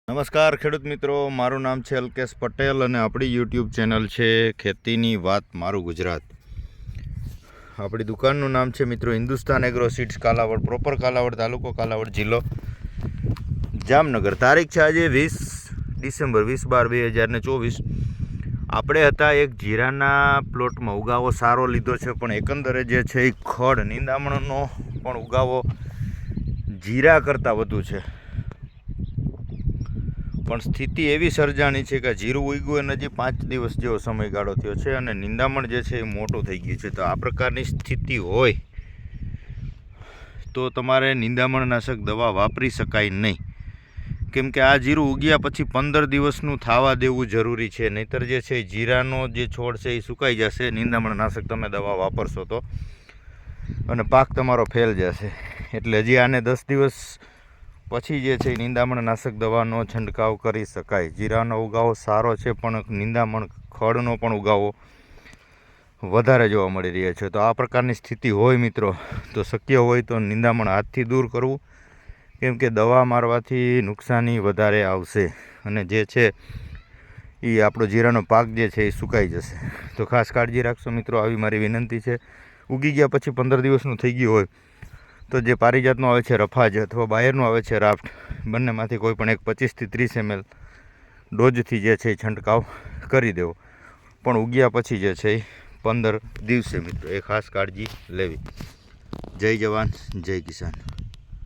નમસ્કાર ખેડૂત મિત્રો, મારું નામ છે અલ્કેશ પટેલ અને આપણી યુટ્યુબ ચેનલ છે ખેતીની વાત મારું ગુજરાત. આપણી દુકાનનું નામ છે મિત્રો Hindustan agro seeds Kalavad, proper Kalavad તાલુકો, કાલાવડ જિલ્લો, જામનગર. તારીખ છે આજે 20 ડિસેમ્બર 20/12/2024. આપણે હતા એક જીરાના પ્લોટમાં. ઉગાવો સારો લીધો છે, પણ એકંદરે જે છે એ ખડ નિંદામણનો પણ ઉગાવો જીરા કરતાં વધુ છે. પણ સ્થિતિ એવી સર્જાણી છે કે જીરું ઉગ્યું એને હજી 5 દિવસ જેવો સમયગાળો થયો છે અને નિંદામણ જે છે એ મોટું થઈ ગયું છે. તો આ પ્રકારની સ્થિતિ હોય તો તમારે નિંદામણનાશક દવા વાપરી શકાય નહીં, કેમ કે આ જીરું ઉગ્યા પછી 15 દિવસનું થવા દેવું જરૂરી છે. નહીંતર જે છે જીરાનો જે છોડ છે એ સુકાઈ જશે. નિંદામણનાશક તમે દવા વાપરશો તો અને પાક તમારો ફેલ જશે. એટલે હજી આને 10 દિવસ પછી જે છે નિંદામણનાશક દવાનો છંટકાવ કરી શકાય. જીરાનો ઉગાવો સારો છે, પણ નિંદામણ ખડનો પણ ઉગાવો વધારે જોવા મળી રહ્યા છે. તો આ પ્રકારની સ્થિતિ હોય મિત્રો, તો શક્ય હોય તો નિંદામણ હાથથી દૂર કરવું, કેમ કે દવા મારવાથી નુકસાની વધારે આવશે અને જે છે એ આપણો જીરાનો પાક જે છે એ સુકાઈ જશે. તો ખાસ કાળજી રાખશો મિત્રો, આવી મારી વિનંતી છે. ઉગી ગયા પછી 15 દિવસનું થઈ ગયું હોય તો જે પારિજાતનો આવે છે રફાજ અથવા બાયરનું આવે છે રાફ્ટ, બંનેમાંથી કોઈ પણ એક 25 થી 30 ml ડોઝથી જે છે એ છંટકાવ કરી દેવો. પણ ઉગ્યા પછી જે છે એ 15 દિવસે મિત્રો એ ખાસ કાળજી લેવી. જય જવાન જય કિસાન.